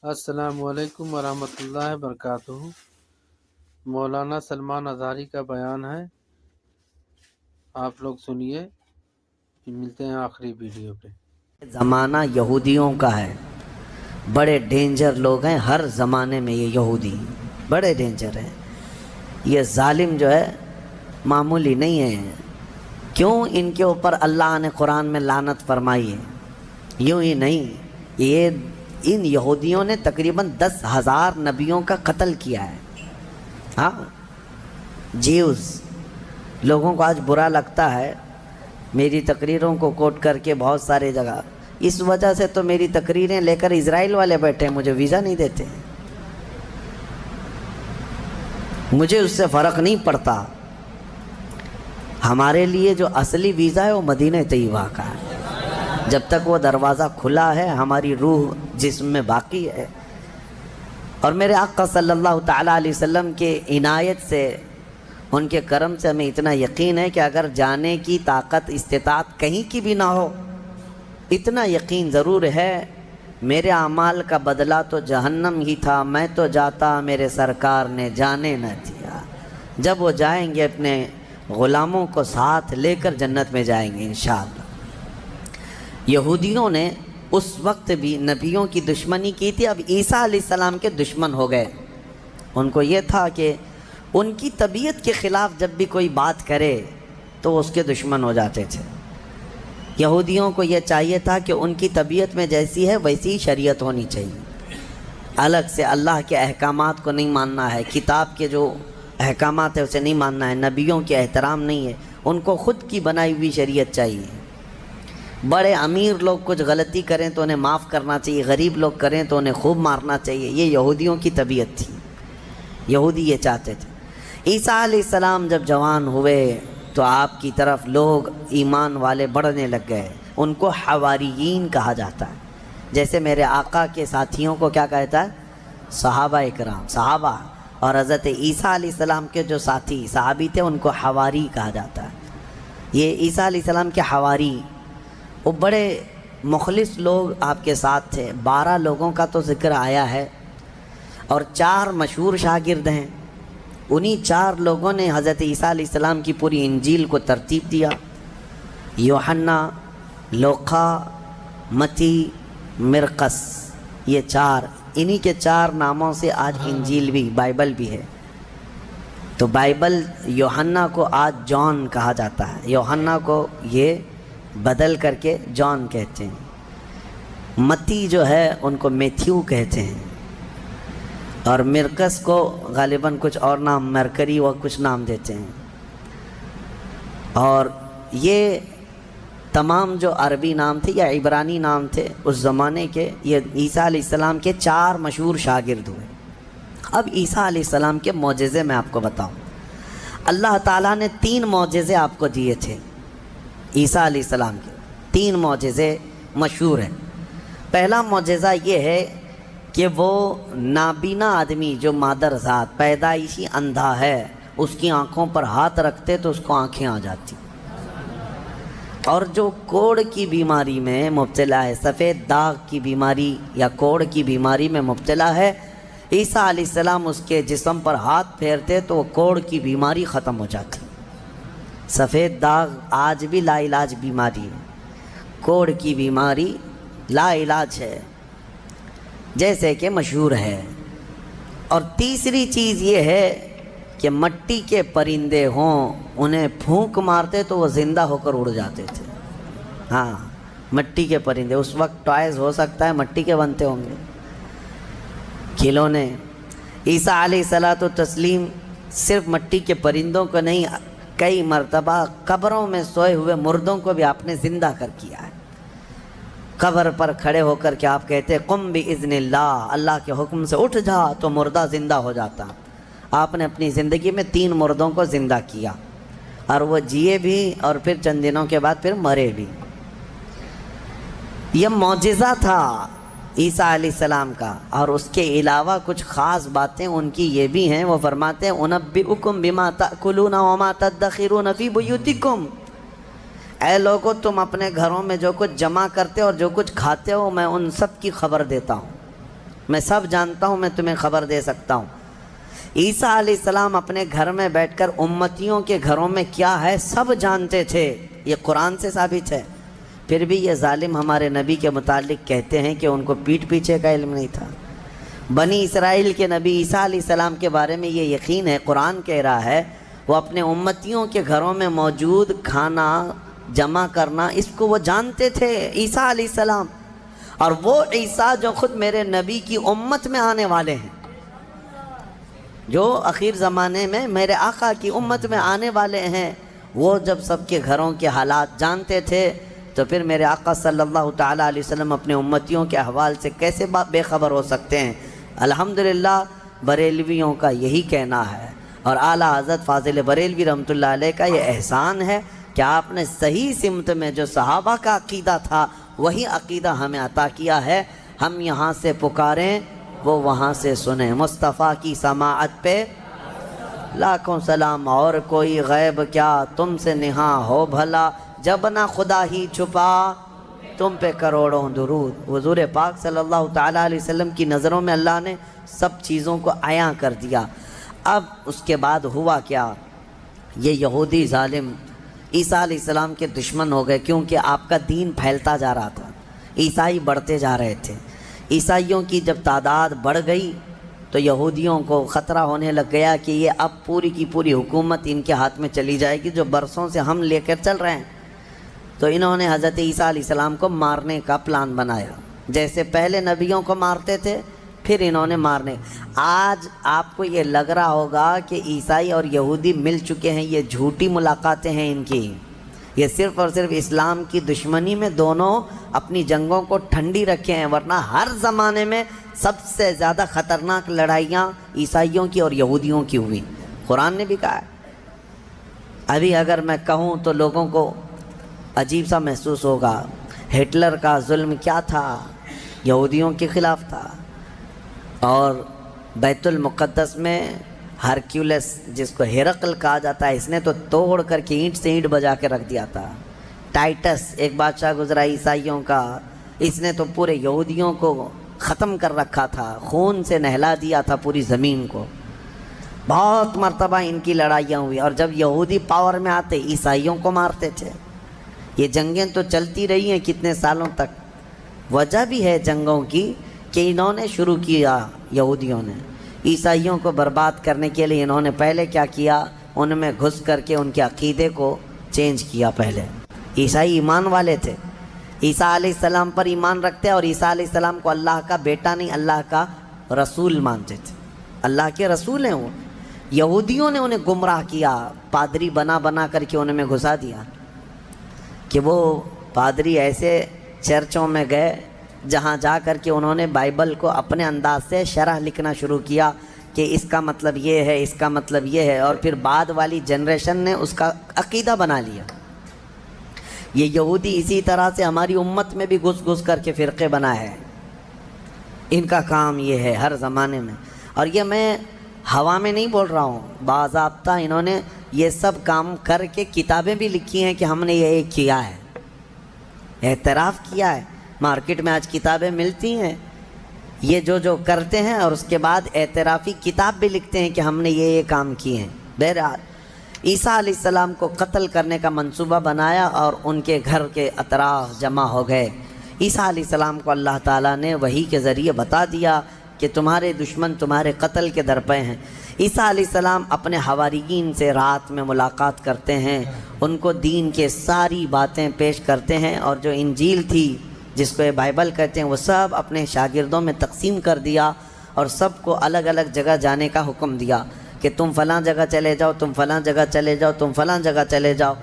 السلام علیکم ورحمۃ اللہ وبرکاتہ۔ مولانا سلمان اظہری کا بیان ہے، آپ لوگ سنیے۔ ملتے ہیں آخری ویڈیو پہ۔ زمانہ یہودیوں کا ہے، بڑے ڈینجر لوگ ہیں ہر زمانے میں۔ یہ یہودی بڑے ڈینجر ہیں، یہ ظالم جو ہے معمولی نہیں ہے۔ کیوں ان کے اوپر اللہ نے قرآن میں لعنت فرمائی ہے؟ یوں ہی نہیں، یہ ان یہودیوں نے تقریباً 10,000 نبیوں کا قتل کیا ہے۔ ہاں، جیوز لوگوں کو آج برا لگتا ہے میری تقریروں کو کوٹ کر کے بہت سارے جگہ، اس وجہ سے تو میری تقریریں لے کر اسرائیل والے بیٹھے ہیں، مجھے ویزا نہیں دیتے، مجھے اس سے فرق نہیں پڑتا۔ ہمارے لیے جو اصلی ویزا ہے وہ مدینہ طیبہ کا ہے، جب تک وہ دروازہ کھلا ہے ہماری روح جسم میں باقی ہے۔ اور میرے آقا صلی اللہ تعالیٰ علیہ وسلم کے عنایت سے، ان کے کرم سے ہمیں اتنا یقین ہے کہ اگر جانے کی طاقت استطاعت کہیں کی بھی نہ ہو، اتنا یقین ضرور ہے میرے اعمال کا بدلہ تو جہنم ہی تھا، میں تو جاتا میرے سرکار نے جانے نہ دیا۔ جب وہ جائیں گے اپنے غلاموں کو ساتھ لے کر جنت میں جائیں گے انشاءاللہ۔ یہودیوں نے اس وقت بھی نبیوں کی دشمنی کی تھی، اب عیسیٰ علیہ السلام کے دشمن ہو گئے۔ ان کو یہ تھا کہ ان کی طبیعت کے خلاف جب بھی کوئی بات کرے تو وہ اس کے دشمن ہو جاتے تھے۔ یہودیوں کو یہ چاہیے تھا کہ ان کی طبیعت میں جیسی ہے ویسی شریعت ہونی چاہیے، الگ سے اللہ کے احکامات کو نہیں ماننا ہے، کتاب کے جو احکامات ہے اسے نہیں ماننا ہے، نبیوں کے احترام نہیں ہے، ان کو خود کی بنائی ہوئی شریعت چاہیے۔ بڑے امیر لوگ کچھ غلطی کریں تو انہیں معاف کرنا چاہیے، غریب لوگ کریں تو انہیں خوب مارنا چاہیے، یہ یہودیوں کی طبیعت تھی، یہودی یہ چاہتے تھے۔ عیسیٰ علیہ السلام جب جوان ہوئے تو آپ کی طرف لوگ ایمان والے بڑھنے لگ گئے، ان کو حواریین کہا جاتا ہے، جیسے میرے آقا کے ساتھیوں کو کیا کہتا ہے؟ صحابہ اکرام، صحابہ، اور حضرت عیسیٰ علیہ السلام کے جو ساتھی صحابی تھے ان کو حواری کہا جاتا ہے۔ یہ عیسیٰ علیہ السلام کے حواری، وہ بڑے مخلص لوگ آپ کے ساتھ تھے۔ 12 لوگوں کا تو ذکر آیا ہے اور 4 مشہور شاگرد ہیں، انہی 4 لوگوں نے حضرت عیسیٰ علیہ السلام کی پوری انجیل کو ترتیب دیا۔ یوحنا، لوقا، متی، مرقس، یہ 4، انہی کے 4 ناموں سے آج انجیل بھی، بائبل بھی ہے۔ تو بائبل یوحنا کو آج جان کہا جاتا ہے، یوحنا کو یہ بدل کر کے جان کہتے ہیں۔ متی جو ہے ان کو میتھیو کہتے ہیں، اور مرقس کو غالباً کچھ اور نام، مرکری و کچھ نام دیتے ہیں۔ اور یہ تمام جو عربی نام تھے یا عبرانی نام تھے اس زمانے کے، یہ عیسیٰ علیہ السلام کے 4 مشہور شاگرد ہوئے۔ اب عیسیٰ علیہ السلام کے معجزے میں آپ کو بتاؤں، اللہ تعالیٰ نے 3 معجزے آپ کو دیے تھے عیسیٰ علیہ السلام کے، 3 معجزے مشہور ہیں۔ پہلا معجزہ یہ ہے کہ وہ نابینا آدمی جو مادر ذات پیدائشی اندھا ہے، اس کی آنکھوں پر ہاتھ رکھتے تو اس کو آنکھیں آ جاتی، اور جو کوڑ کی بیماری میں مبتلا ہے، سفید داغ کی بیماری یا کوڑ کی بیماری میں مبتلا ہے، عیسیٰ علیہ السلام اس کے جسم پر ہاتھ پھیرتے تو وہ کوڑ کی بیماری ختم ہو جاتی۔ سفید داغ آج بھی لا علاج بیماری ہے، کوڑ کی بیماری لا علاج ہے، جیسے کہ مشہور ہے۔ اور تیسری چیز یہ ہے کہ مٹی کے پرندے ہوں، انہیں پھونک مارتے تو وہ زندہ ہو کر اڑ جاتے تھے۔ ہاں، مٹی کے پرندے، اس وقت ٹوائز ہو سکتا ہے مٹی کے بنتے ہوں گے، کھلونے۔ عیسیٰ علیہ الصلوۃ والتسلیم صرف مٹی کے پرندوں کو نہیں، کئی مرتبہ قبروں میں سوئے ہوئے مردوں کو بھی آپ نے زندہ کر کیا ہے۔ قبر پر کھڑے ہو کر کے آپ کہتے قم باذن اللہ، اللہ کے حکم سے اٹھ جا تو مردہ زندہ ہو جاتا۔ آپ نے اپنی زندگی میں 3 مردوں کو زندہ کیا، اور وہ جیے بھی اور پھر چند دنوں کے بعد پھر مرے بھی۔ یہ معجزہ تھا عیسیٰ علیہ السلام کا۔ اور اس کے علاوہ کچھ خاص باتیں ان کی یہ بھی ہیں، وہ فرماتے ہیں انبئکم بما تأکلون وما تدخرون فی بیوتکم، اے لوگو تم اپنے گھروں میں جو کچھ جمع کرتے اور جو کچھ کھاتے ہو میں ان سب کی خبر دیتا ہوں۔ میں سب جانتا ہوں، میں تمہیں خبر دے سکتا ہوں۔ عیسیٰ علیہ السلام اپنے گھر میں بیٹھ کر امتیوں کے گھروں میں کیا ہے سب جانتے تھے، یہ قرآن سے ثابت ہے۔ پھر بھی یہ ظالم ہمارے نبی کے متعلق کہتے ہیں کہ ان کو پیٹھ پیچھے کا علم نہیں تھا۔ بنی اسرائیل کے نبی عیسیٰ علیہ السلام کے بارے میں یہ یقین ہے، قرآن کہہ رہا ہے وہ اپنے امتیوں کے گھروں میں موجود کھانا جمع کرنا اس کو وہ جانتے تھے، عیسیٰ علیہ السلام۔ اور وہ عیسیٰ جو خود میرے نبی کی امت میں آنے والے ہیں، جو اخیر زمانے میں میرے آقا کی امت میں آنے والے ہیں، وہ جب سب کے گھروں کے حالات جانتے تھے تو پھر میرے آقا صلی اللہ تعالیٰ علیہ وسلم اپنے امتیوں کے احوال سے کیسے بے خبر ہو سکتے ہیں؟ الحمدللہ بریلویوں کا یہی کہنا ہے، اور اعلیٰ حضرت فاضل بریلوی رحمۃ اللہ علیہ کا یہ احسان ہے کہ آپ نے صحیح سمت میں جو صحابہ کا عقیدہ تھا وہی عقیدہ ہمیں عطا کیا ہے۔ ہم یہاں سے پکاریں وہ وہاں سے سنیں، مصطفیٰ کی سماعت پہ لاکھوں سلام، اور کوئی غیب کیا تم سے نہاں ہو بھلا، جب نہ خدا ہی چھپا تم پہ کروڑوں درود۔ حضور پاک صلی اللہ تعالیٰ علیہ وسلم کی نظروں میں اللہ نے سب چیزوں کو عیاں کر دیا۔ اب اس کے بعد ہوا کیا، یہ یہودی ظالم عیسیٰ علیہ السلام کے دشمن ہو گئے، کیونکہ آپ کا دین پھیلتا جا رہا تھا، عیسائی بڑھتے جا رہے تھے۔ عیسائیوں کی جب تعداد بڑھ گئی تو یہودیوں کو خطرہ ہونے لگ گیا کہ یہ اب پوری کی پوری حکومت ان کے ہاتھ میں چلی جائے گی، جو برسوں سے ہم لے کر چل رہے ہیں۔ تو انہوں نے حضرت عیسیٰ علیہ السلام کو مارنے کا پلان بنایا، جیسے پہلے نبیوں کو مارتے تھے پھر انہوں نے مارنے۔ آج آپ کو یہ لگ رہا ہوگا کہ عیسائی اور یہودی مل چکے ہیں، یہ جھوٹی ملاقاتیں ہیں ان کی، یہ صرف اور صرف اسلام کی دشمنی میں دونوں اپنی جنگوں کو ٹھنڈی رکھے ہیں، ورنہ ہر زمانے میں سب سے زیادہ خطرناک لڑائیاں عیسائیوں کی اور یہودیوں کی ہوئی۔ قرآن نے بھی کہا ہے۔ ابھی اگر میں کہوں تو لوگوں کو عجیب سا محسوس ہوگا، ہٹلر کا ظلم کیا تھا، یہودیوں کے خلاف تھا، اور بیت المقدس میں ہرکیولس جس کو ہرقل کہا جاتا ہے، اس نے تو توڑ کر کے اینٹ سے اینٹ بجا کے رکھ دیا تھا۔ ٹائٹس ایک بادشاہ گزرا عیسائیوں کا، اس نے تو پورے یہودیوں کو ختم کر رکھا تھا، خون سے نہلا دیا تھا پوری زمین کو۔ بہت مرتبہ ان کی لڑائیاں ہوئی، اور جب یہودی پاور میں آتے عیسائیوں کو مارتے تھے۔ یہ جنگیں تو چلتی رہی ہیں کتنے سالوں تک۔ وجہ بھی ہے جنگوں کی کہ انہوں نے شروع کیا، یہودیوں نے عیسائیوں کو برباد کرنے کے لیے انہوں نے پہلے کیا کیا، ان میں گھس کر کے ان کے عقیدے کو چینج کیا۔ پہلے عیسائی ایمان والے تھے، عیسیٰ علیہ السلام پر ایمان رکھتے، اور عیسیٰ علیہ السلام کو اللہ کا بیٹا نہیں اللہ کا رسول مانتے تھے، اللہ کے رسول ہیں وہ۔ یہودیوں نے انہیں گمراہ کیا، پادری بنا بنا کر کے ان میں گھسا دیا کہ وہ پادری ایسے چرچوں میں گئے جہاں جا کر کے انہوں نے بائبل کو اپنے انداز سے شرح لکھنا شروع کیا کہ اس کا مطلب یہ ہے، اس کا مطلب یہ ہے، اور پھر بعد والی جنریشن نے اس کا عقیدہ بنا لیا۔ یہ یہودی اسی طرح سے ہماری امت میں بھی گھس گھس کر کے فرقے بنائے ہیں، ان کا کام یہ ہے ہر زمانے میں۔ اور یہ میں ہوا میں نہیں بول رہا ہوں، باضابطہ انہوں نے یہ سب کام کر کے کتابیں بھی لکھی ہیں کہ ہم نے یہ کیا ہے، اعتراف کیا ہے۔ مارکیٹ میں آج کتابیں ملتی ہیں یہ جو کرتے ہیں، اور اس کے بعد اعترافی کتاب بھی لکھتے ہیں کہ ہم نے یہ کام کیے ہیں۔ بہرحال عیسیٰ علیہ السلام کو قتل کرنے کا منصوبہ بنایا اور ان کے گھر کے اطراف جمع ہو گئے۔ عیسیٰ علیہ السلام کو اللہ تعالیٰ نے وحی کے ذریعے بتا دیا کہ تمہارے دشمن تمہارے قتل کے درپے ہیں۔ عیسیٰ علیہ السلام اپنے حواریین سے رات میں ملاقات کرتے ہیں، ان کو دین کے ساری باتیں پیش کرتے ہیں، اور جو انجیل تھی جس کو یہ بائبل کہتے ہیں وہ سب اپنے شاگردوں میں تقسیم کر دیا، اور سب کو الگ الگ جگہ جانے کا حکم دیا کہ تم فلاں جگہ چلے جاؤ، تم فلاں جگہ چلے جاؤ، تم فلاں جگہ چلے جاؤ۔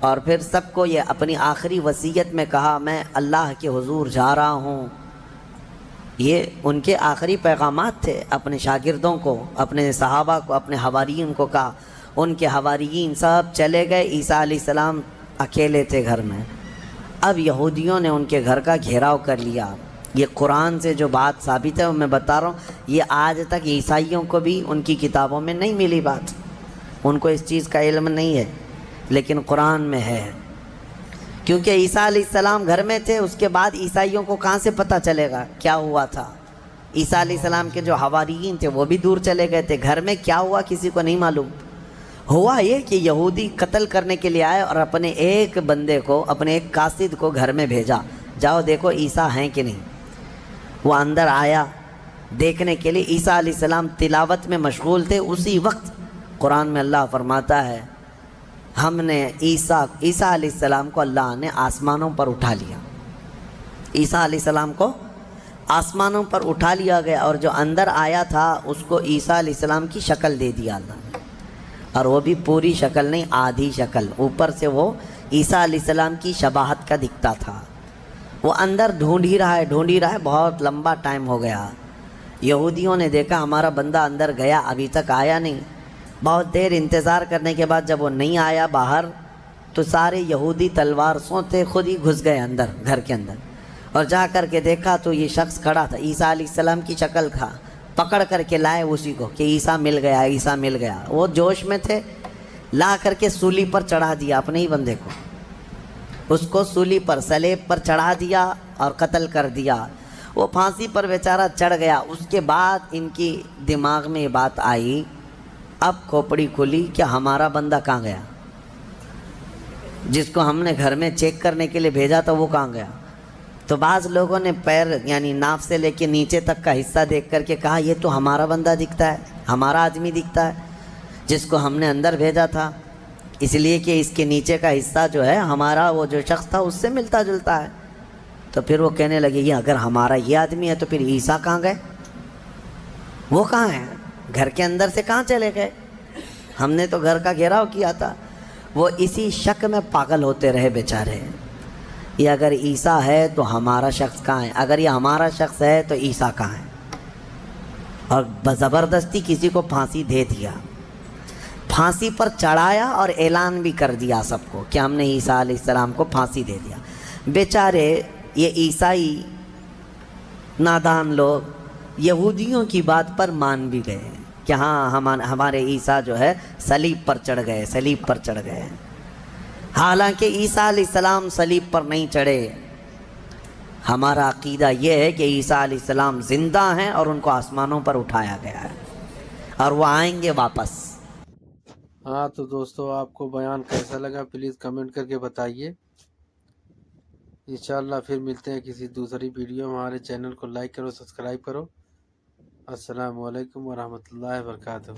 اور پھر سب کو یہ اپنی آخری وصیت میں کہا میں اللہ کے حضور جا رہا ہوں۔ یہ ان کے آخری پیغامات تھے اپنے شاگردوں کو، اپنے صحابہ کو، اپنے حواریین کو کہا۔ ان کے حواریین سب چلے گئے، عیسیٰ علیہ السلام اکیلے تھے گھر میں۔ اب یہودیوں نے ان کے گھر کا گھیراؤ کر لیا۔ یہ قرآن سے جو بات ثابت ہے وہ میں بتا رہا ہوں، یہ آج تک عیسائیوں کو بھی ان کی کتابوں میں نہیں ملی بات، ان کو اس چیز کا علم نہیں ہے، لیکن قرآن میں ہے۔ کیونکہ عیسیٰ علیہ السلام گھر میں تھے، اس کے بعد عیسائیوں کو کہاں سے پتہ چلے گا کیا ہوا تھا؟ عیسیٰ علیہ السلام کے جو حواریین تھے وہ بھی دور چلے گئے تھے. گھر میں کیا ہوا کسی کو نہیں معلوم. ہوا یہ کہ یہودی قتل کرنے کے لیے آئے اور اپنے ایک بندے کو، اپنے ایک قاصد کو گھر میں بھیجا، جاؤ دیکھو عیسیٰ ہیں کہ نہیں. وہ اندر آیا دیکھنے کے لیے. عیسیٰ علیہ السلام تلاوت میں مشغول تھے. اسی وقت قرآن میں اللہ فرماتا ہے ہم نے عیسیٰ علیہ السلام کو اللہ نے آسمانوں پر اٹھا لیا. عیسیٰ علیہ السلام کو آسمانوں پر اٹھا لیا گیا، اور جو اندر آیا تھا اس کو عیسیٰ علیہ السلام کی شکل دے دیا اللہ نے. اور وہ بھی پوری شکل نہیں، آدھی شکل. اوپر سے وہ عیسیٰ علیہ السلام کی شباہت کا دکھتا تھا. وہ اندر ڈھونڈ ہی رہا ہے. بہت لمبا ٹائم ہو گیا. یہودیوں نے دیکھا ہمارا بندہ اندر گیا ابھی تک آیا نہیں. بہت دیر انتظار کرنے کے بعد جب وہ نہیں آیا باہر، تو سارے یہودی تلوار سوتے خود ہی گھس گئے اندر، گھر کے اندر. اور جا کر کے دیکھا تو یہ شخص کھڑا تھا، عیسیٰ علیہ السلام کی شکل تھا. پکڑ کر کے لائے اسی کو کہ عیسیٰ مل گیا، عیسیٰ مل گیا. وہ جوش میں تھے، لا کر کے سولی پر چڑھا دیا اپنے ہی بندے کو. اس کو سولی پر، سلیب پر چڑھا دیا اور قتل کر دیا. وہ پھانسی پر بیچارہ چڑھ گیا. اس کے بعد ان کی دماغ میں یہ بات آئی، اب کھوپڑی کھلی کہ ہمارا بندہ کہاں گیا؟ جس کو ہم نے گھر میں چیک کرنے کے لیے بھیجا تھا وہ کہاں گیا؟ تو بعض لوگوں نے پیر یعنی ناف سے لے کے نیچے تک کا حصہ دیکھ کر کے کہا یہ تو ہمارا بندہ دکھتا ہے، ہمارا آدمی دکھتا ہے جس کو ہم نے اندر بھیجا تھا، اس لیے کہ اس کے نیچے کا حصہ جو ہے ہمارا وہ جو شخص تھا اس سے ملتا جلتا ہے. تو پھر وہ کہنے لگے یہ اگر ہمارا یہ آدمی ہے تو پھر عیسیٰ کہاں گئے؟ وہ کہاں ہیں؟ گھر کے اندر سے کہاں چلے گئے؟ ہم نے تو گھر کا گھیراؤ کیا تھا. وہ اسی شک میں پاگل ہوتے رہے بیچارے. یہ اگر عیسیٰ ہے تو ہمارا شخص کہاں ہے؟ اگر یہ ہمارا شخص ہے تو عیسیٰ کہاں ہے؟ اور زبردستی کسی کو پھانسی دے دیا، پھانسی پر چڑھایا اور اعلان بھی کر دیا سب کو کہ ہم نے عیسیٰ علیہ السلام کو پھانسی دے دیا. بیچارے یہ عیسائی نادان لوگ یہودیوں کی بات پر مان بھی گئے کہ ہاں ہمارے عیسیٰ جو ہے صلیب پر چڑھ گئے، صلیب پر چڑھ گئے. حالانکہ عیسیٰ علیہ السلام صلیب پر نہیں چڑھے. ہمارا عقیدہ یہ ہے کہ عیسیٰ علیہ السلام زندہ ہیں اور ان کو آسمانوں پر اٹھایا گیا ہے اور وہ آئیں گے واپس. ہاں تو دوستو آپ کو بیان کیسا لگا پلیز کمنٹ کر کے بتائیے. انشاءاللہ پھر ملتے ہیں کسی دوسری ویڈیو میں. ہمارے چینل کو لائک کرو، سبسکرائب کرو. السلام علیکم ورحمۃ اللہ وبرکاتہ.